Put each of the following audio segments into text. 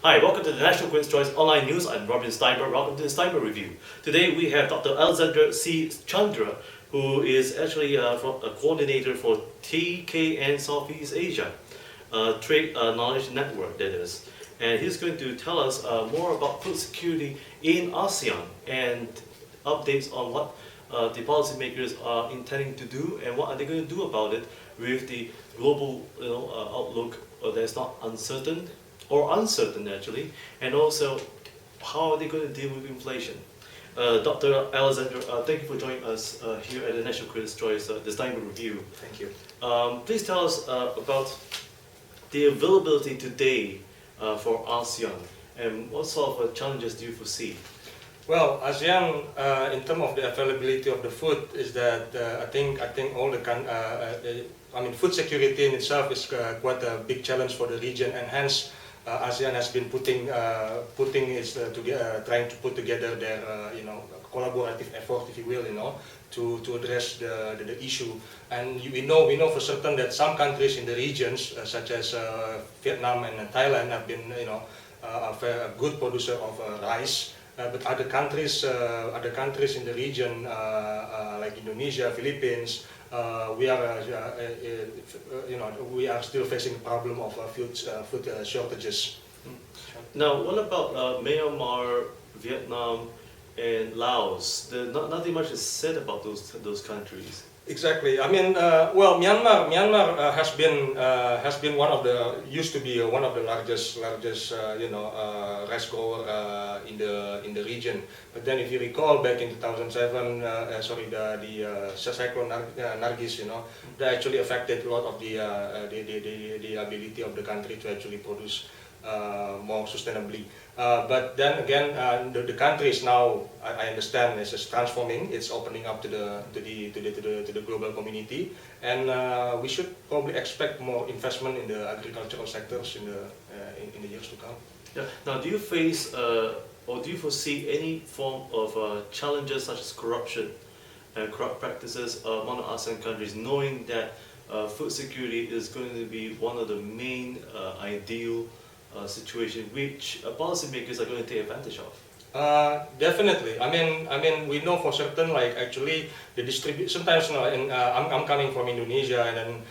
Hi, welcome to the National Quiz Choice Online News. I'm Robin Stienberg. Welcome to the Stienberg Review. Today we have Dr. Alexander C. Chandra, who is actually a coordinator for TKN Southeast Asia, Trade Knowledge Network, that is. And he's going to tell us more about food security in ASEAN and updates on what the policymakers are intending to do and what are they going to do about it with the global outlook that's not uncertain or uncertain actually, and also how are they going to deal with inflation. Dr. Alexander, thank you for joining us here at the National Critics' Choice, this time in review. Thank you. Please tell us about the availability today for ASEAN and what sort of challenges do you foresee? Well, ASEAN, in terms of the availability of the food, is that I think all food security in itself is quite a big challenge for the region, and hence ASEAN has been trying to put together their collaborative effort, if you will, to address the issue. And we know for certain that some countries in the regions, such as Vietnam and Thailand, have been a good producer of rice. But other countries in the region, like Indonesia, Philippines, we are still facing the problem of food shortages. Now, what about Myanmar, Vietnam, and Laos? Nothing much is said about those countries. Exactly. I mean, Myanmar has been used to be one of the largest rice grower in the region. But then, if you recall, back in 2007, the cyclone Nargis, that actually affected a lot of the ability of the country to actually produce more sustainably. But then again, the country is now, I understand, is transforming. It's opening up to the global community, and we should probably expect more investment in the agricultural sectors in the years to come. Yeah. Now, do you face or do you foresee any form of challenges such as corruption and corrupt practices among the ASEAN countries, knowing that food security is going to be one of the main ideal situation which policymakers are going to take advantage of? Definitely. I mean, we know for certain, like actually the distribution. Sometimes, I'm coming from Indonesia, and then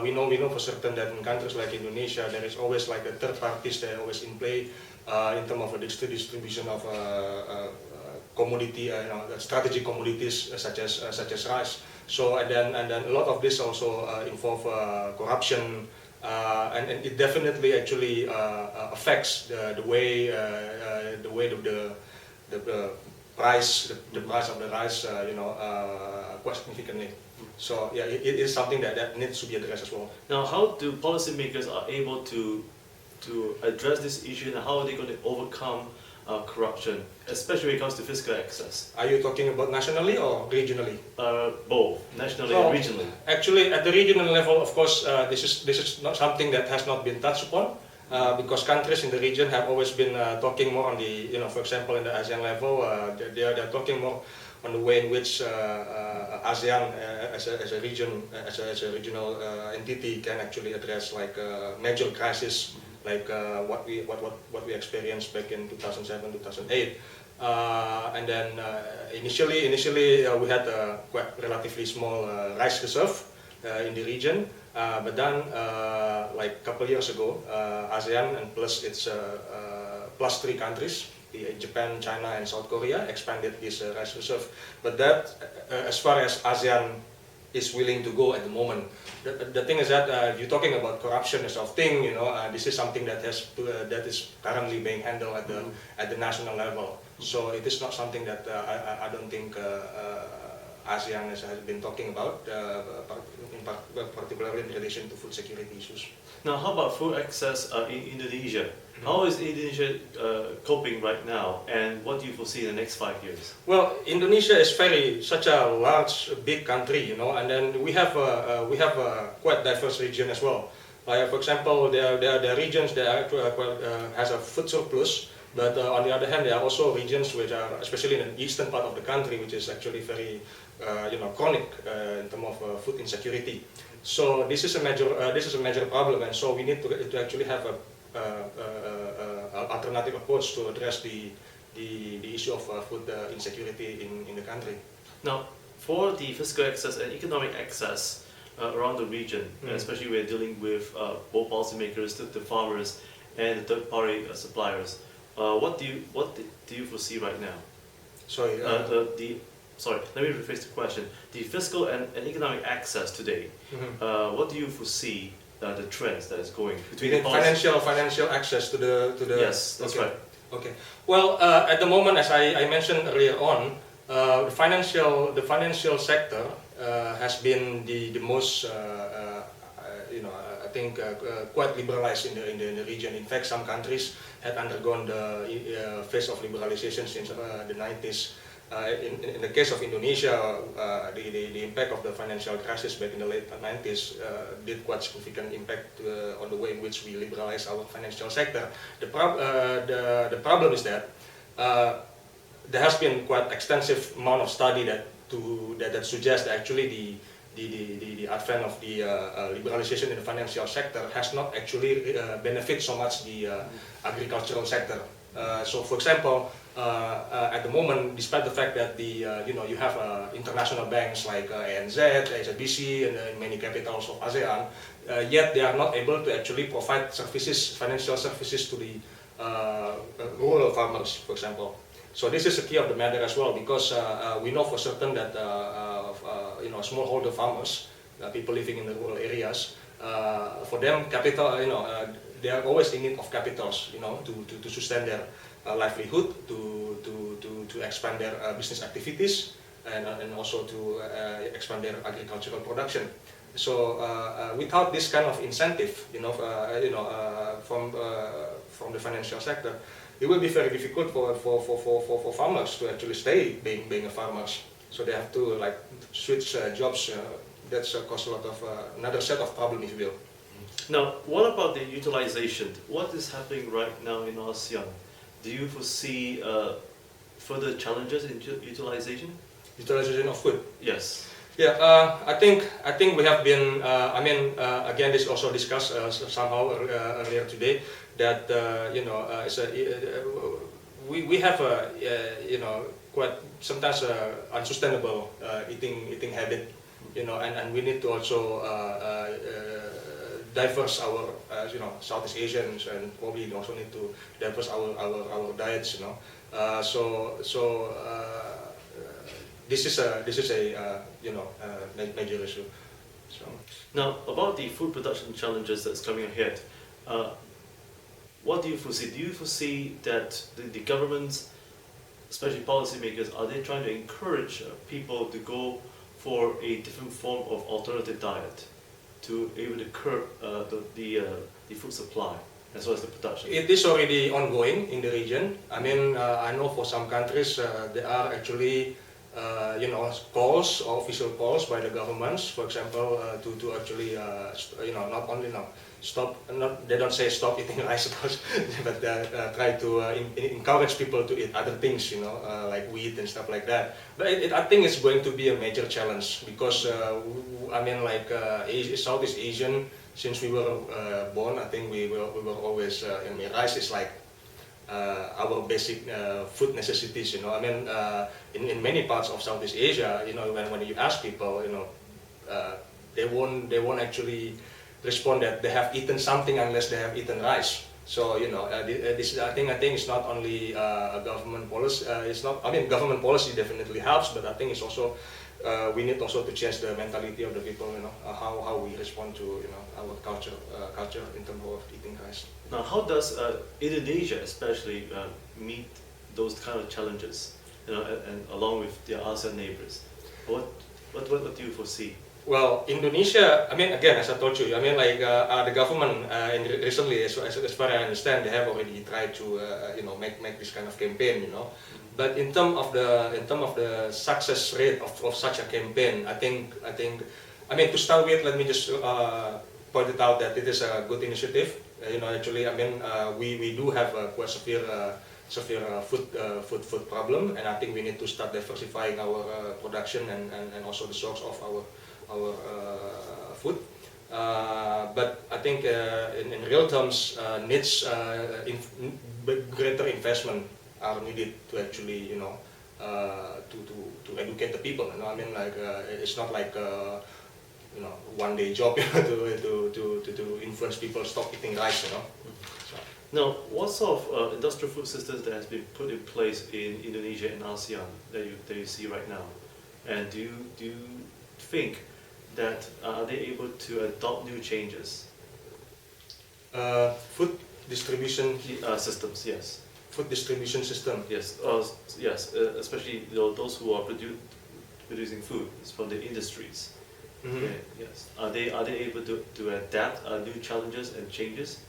we know for certain that in countries like Indonesia, there is always like a third parties that are always in play in terms of the distribution of commodity, strategic commodities such as rice. So and then a lot of this also involve corruption. And it definitely actually affects the way the price of the rice quite significantly. So yeah, it is something that needs to be addressed as well. Now, how do policymakers are able to address this issue, and how are they going to overcome corruption, especially when it comes to fiscal access? Are you talking about nationally or regionally? Both, nationally and regionally. Actually, at the regional level, of course, this is not something that has not been touched upon, because countries in the region have always been talking more on the, for example, in the ASEAN level, they are talking more on the way in which ASEAN as a regional entity can actually address like major crisis, like what we experienced back in 2007, 2008. And then initially we had a quite relatively small rice reserve in the region, but then like a couple years ago, ASEAN and plus its plus 3 countries, Japan, China, and South Korea, expanded this rice reserve. But that, as far as ASEAN is willing to go at the moment. The thing is that if you're talking about corruption as of thing, this is something that is currently being handled at the national level. So it is not something that I don't think ASEAN has been talking about, particularly in relation to food security issues. Now, how about food access in Indonesia? How is Indonesia coping right now, and what do you foresee in the next 5 years? Well, Indonesia is such a large, big country, and then we have a quite diverse region as well. Like for example, there are regions that has a food surplus, but on the other hand, there are also regions which are, especially in the eastern part of the country, which is actually very chronic in terms of food insecurity. So this is a major problem, and so we need to actually have a alternative approach to address the issue of food insecurity in the country. Now, for the physical access and economic access around the region, especially we're dealing with both policymakers, the farmers, and the third-party suppliers. What do you foresee right now? Sorry. Sorry, let me rephrase the question. The fiscal and economic access today. What do you foresee the trends that is going between the financial access to the Yes, that's okay. right. Okay. Well, at the moment, as I mentioned earlier on, the financial sector has been the most I think quite liberalized in the region. In fact, some countries had undergone the phase of liberalization since the 90s. In the case of Indonesia, the impact of the financial crisis back in the late 90s did quite significant impact on the way in which we liberalize our financial sector. The problem is that there has been quite extensive amount of study that suggests that actually the advent of the liberalization in the financial sector has not actually benefit so much the agricultural sector. So, for example, at the moment, despite the fact that you have international banks like ANZ, HSBC, and many capitals of ASEAN, yet they are not able to actually provide services, financial services to the rural farmers, for example. So this is the key of the matter as well, because we know for certain that smallholder farmers, people living in the rural areas, for them, capital, they are always in need of capitals, to sustain their livelihood, to expand their business activities, and also to expand their agricultural production. So without this kind of incentive, from the financial sector, it will be very difficult for farmers to actually stay being a farmers. So they have to switch jobs. That's cause a lot of another set of problem, if you will. Now, what about the utilization? What is happening right now in ASEAN? Do you foresee further challenges in utilization? Utilization of food? Yes. Yeah, I think we have been. Again, this also discussed somehow earlier today that we have a quite sometimes unsustainable eating habit, and we need to also diverse our Southeast Asians, and probably also need to diverse our diets, this is a major issue. So now, about the food production challenges that's coming ahead, what do you foresee? Do you foresee that the governments, especially policymakers, are they trying to encourage people to go for a different form of alternative diet to able to curb the food supply as well as the production? It is already ongoing in the region. I know for some countries there are actually calls or official calls by the governments, for example, to actually not only stop. They don't say stop eating rice, of course, but try to encourage people to eat other things, like wheat and stuff like that. But I think it's going to be a major challenge because Southeast Asian, since we were born, I think we were always. Rice is like our basic food necessities. In many parts of Southeast Asia, when you ask people, they won't actually respond that they have eaten something unless they have eaten rice. So this I think it's not only a government policy. It's not. Government policy definitely helps, but I think it's also we need also to change the mentality of the people. How we respond to our culture in terms of eating rice. Now, how does Indonesia especially meet those kind of challenges? And along with their ASEAN neighbors, what do you foresee? Well, Indonesia, again, as I told you, the government recently, as far as I understand, they have already tried to, make this kind of campaign, But in terms of the success rate of such a campaign, I think, to start with, let me just point it out that it is a good initiative. Actually, we do have a quite severe food problem, and I think we need to start diversifying our production and also the source of our food, but I think in real terms, greater investment are needed to actually, to educate the people. You know, I mean, like it's not like one day job to influence people stop eating rice. You know. So. Now, what sort of industrial food systems that has been put in place in Indonesia and ASEAN that you see right now, and do you think that are they able to adopt new changes? Food distribution Systems, yes. Food distribution system. Yes, yes, especially those who are producing food from the industries. Mm-hmm. Yes, are they able to adapt new challenges and changes,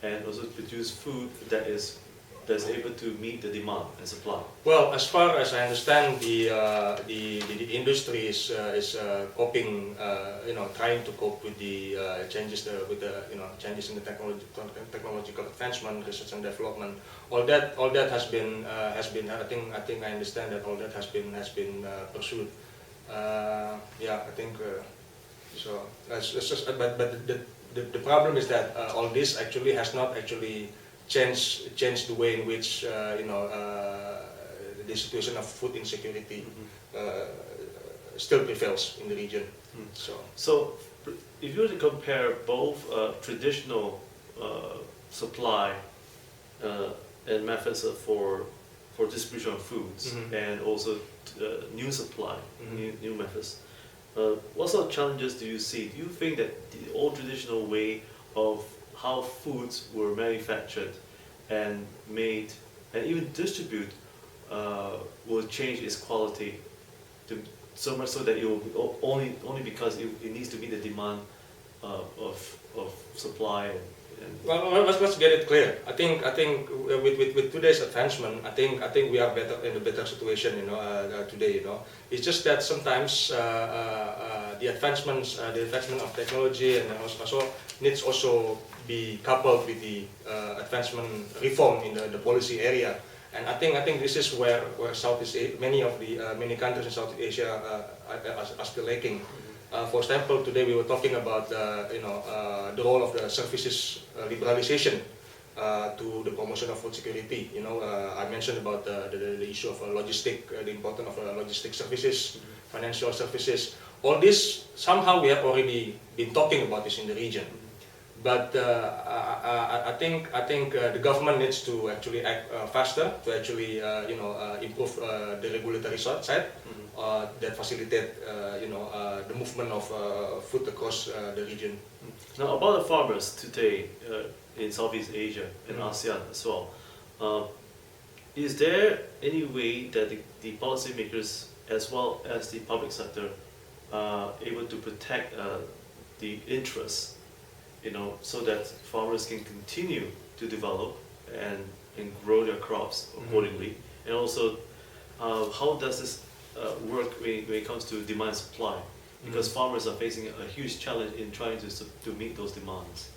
and also produce food that's able to meet the demand and supply? Well, as far as I understand, the industry is coping, trying to cope with the changes changes in the technological advancement, research and development. All that has been I think I understand that all that has been pursued. Yeah, I think so. But the problem is that all this actually has not actually changed the way in which the situation of food insecurity still prevails in the region. So, if you were to compare both traditional supply and methods for distribution of foods, and also new supply, new methods, what sort of challenges do you see? Do you think that the old traditional way of how foods were manufactured and made and even distributed will change its quality so much so that it will be only because it needs to meet the demand of supply and well, let's get it clear. I think with today's advancement, I think we are in a better situation, today. It's just that sometimes the advancement of technology and also needs also be coupled with the advancement reform in the policy area. And I think this is where many countries in Southeast Asia are still lacking. For example, today we were talking about the role of the services liberalization to the promotion of food security. I mentioned about the issue of the importance of logistic services, financial services. All this somehow we have already been talking about this in the region. But I think the government needs to actually act faster to actually improve the regulatory side that facilitate the movement of food across the region. Now, about the farmers today in Southeast Asia and ASEAN as well, is there any way that the policymakers as well as the public sector are able to protect the interests, so that farmers can continue to develop and grow their crops accordingly? And also, how does this work when it comes to demand and supply? Because farmers are facing a huge challenge in trying to meet those demands.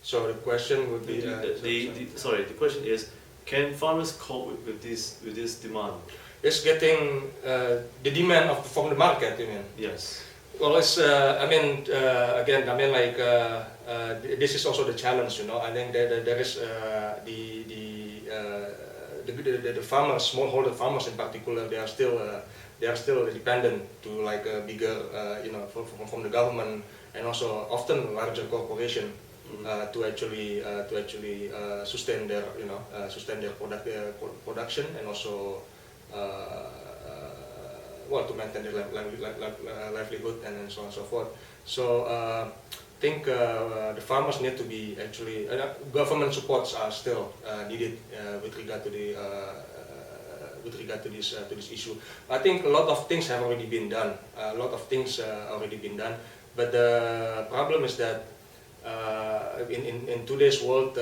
So the question would be... the question is, can farmers cope with this demand? It's getting the demand from the market, you mean? Yes. Well, it's this is also the challenge. I think there is the farmers, smallholder farmers in particular, they are still dependent to like a bigger from the government and also often larger corporation to actually sustain their production and also to maintain their livelihood and so on and so forth. So I think the farmers need to be actually government supports are still needed with regard to this issue. I think a lot of things have already been done. But the problem is that in today's world,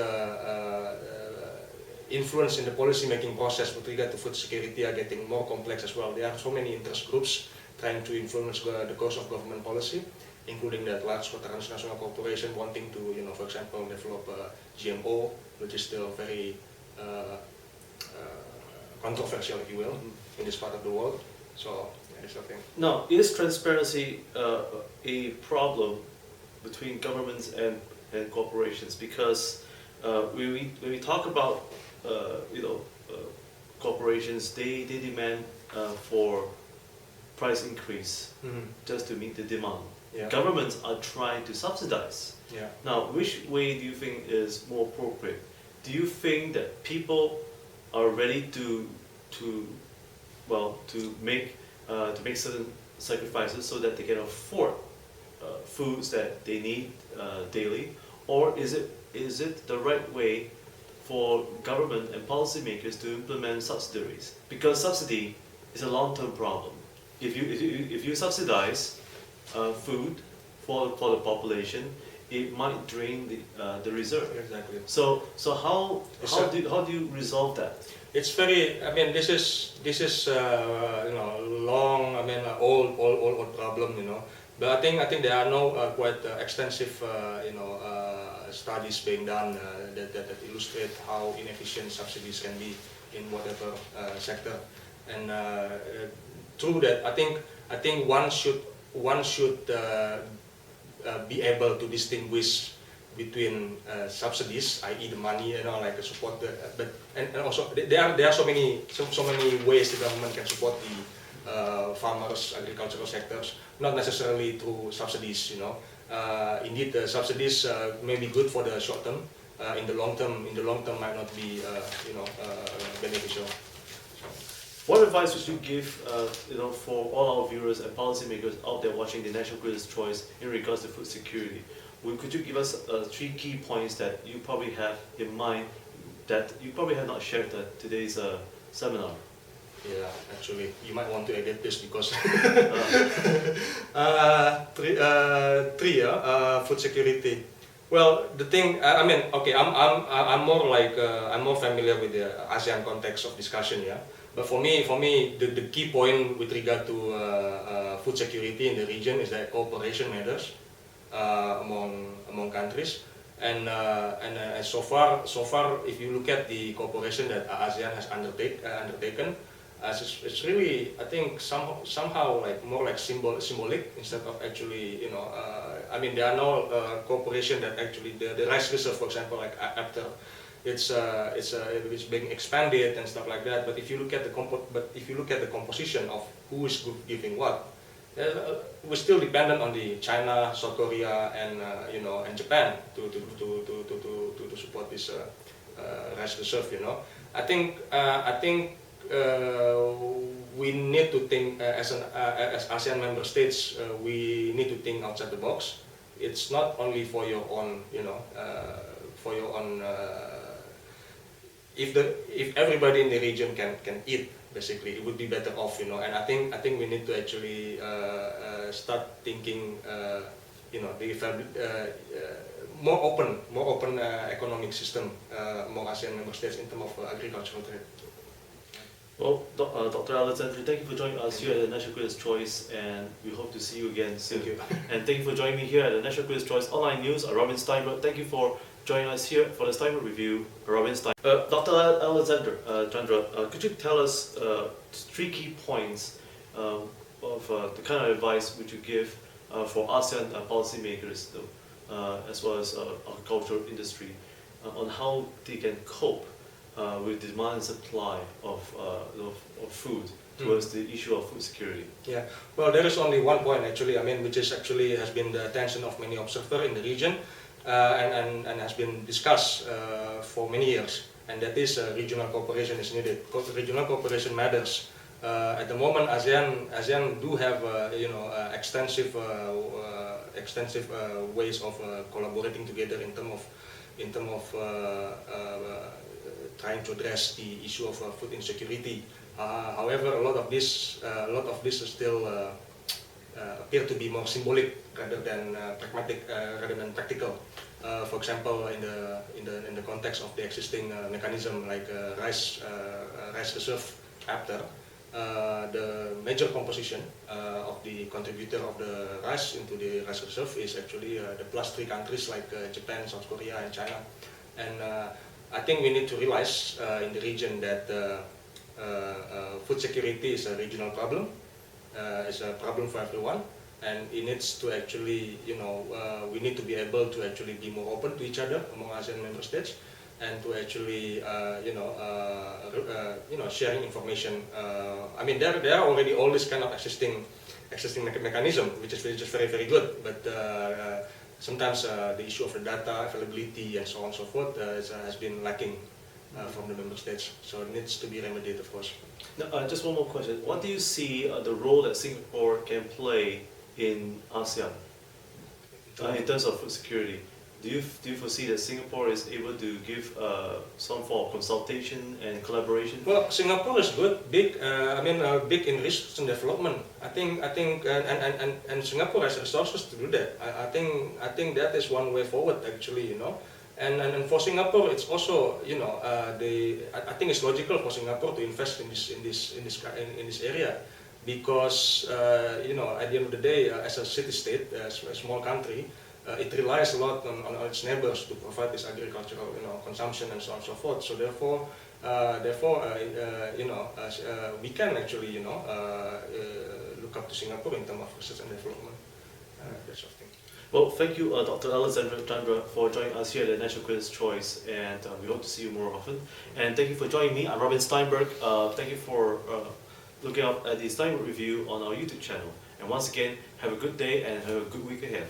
influence in the policy-making process with regard to food security are getting more complex as well. There are so many interest groups trying to influence the course of government policy, including that large transnational corporation wanting to, for example, develop GMO, which is still very controversial, if you will, in this part of the world. So, that's the thing. Now, is transparency a problem between governments and corporations? Because when we talk about corporations, they demand for price increase just to meet the demand. Yeah. Governments are trying to subsidize. Yeah. Now, which way do you think is more appropriate? Do you think that people are ready to make certain sacrifices so that they can afford foods that they need daily, or is it the right way for government and policymakers to implement subsidies? Because subsidy is a long-term problem. If you subsidize food for the population, it might drain the reserve. Exactly. So how do you resolve that? It's very. I mean, this is long. I mean, old problem. But I think there are no quite extensive studies being done that illustrate how inefficient subsidies can be in whatever sector. And true that I think one should be able to distinguish between subsidies, i.e. the money, like support and also there are so many ways the government can support the farmers, agricultural sectors, not necessarily through subsidies. Indeed, the subsidies may be good for the short term. In the long term might not be beneficial. What advice would you give, for all our viewers and policymakers out there watching the National Grid's Choice in regards to food security? Could you give us 3 key points that you probably have in mind that you probably have not shared at today's seminar? Yeah, actually, you might want to edit this because food security. Well, the thing, I mean, okay, I'm more familiar with the ASEAN context of discussion, yeah. But for me, the key point with regard to food security in the region is that cooperation matters among countries, and so far, if you look at the cooperation that ASEAN has undertaken, it's really, I think, somehow like more like symbolic instead of actually, I mean, there are no cooperation that actually the rice reserve, for example, like after it's being expanded and stuff like that. But if you look at the composition of who is giving what, we're still dependent on the China, South Korea, and and Japan to support this rice reserve. I think we need to think as ASEAN member states. We need to think outside the box. It's not only for your own, for your own. If everybody in the region can eat, basically, it would be better off, And I think we need to actually start thinking, more open economic system among ASEAN member states in terms of agricultural trade. Well, Dr. Alexander, thank you for joining us here at the National Grid's Choice, and we hope to see you again soon. Thank you. And thank you for joining me here at the National Grid's Choice Online News. Robin Steinberg. Thank you for joining us here for the Steinberg Review. Robin Steinberg. Dr. Alexander Chandra, could you tell us 3 key points of the kind of advice would you give for ASEAN policymakers, as well as agricultural industry, on how they can cope with demand and supply of food towards the issue of food security? Yeah, well, there is only one point actually. I mean, which is actually has been the attention of many observers in the region, and has been discussed for many years, and that is regional cooperation is needed. Regional cooperation matters. At the moment, ASEAN do have extensive ways of collaborating together in terms of trying to address the issue of food insecurity. However, a lot of this is still appear to be more symbolic rather than pragmatic, rather than practical. For example, in the context of the existing mechanism like rice reserve after. The major composition of the contributor of the rice into the rice reserve is actually the +3 countries like Japan, South Korea, and China. And I think we need to realize in the region that food security is a regional problem. It's a problem for everyone, and it needs to actually, we need to be able to actually be more open to each other among ASEAN member states. and to actually sharing information. I mean, there are already all this kind of existing mechanism, which is just very good. But sometimes the issue of the data availability and so on and so forth has been lacking from the member states. So it needs to be remedied, of course. Now, just one more question. What do you see the role that Singapore can play in ASEAN in terms of food security? Do you foresee that Singapore is able to give some form of consultation and collaboration? Well, Singapore is good, big. Big in research and development. I think, and Singapore has resources to do that. I think that is one way forward, actually. And for Singapore, it's also, I think it's logical for Singapore to invest in this area, because at the end of the day, as a city-state, as a small country, it relies a lot on its neighbors to provide this agricultural, consumption and so on and so forth. So therefore, we can actually, look up to Singapore in terms of research and development. That sort of thing. Well, thank you, Dr. Alexander Chandra, for joining us here at the National Quiz Choice, and we hope to see you more often. And thank you for joining me. I'm Robin Steinberg. Thank you for looking up at the Stienberg Review on our YouTube channel. And once again, have a good day and have a good week ahead.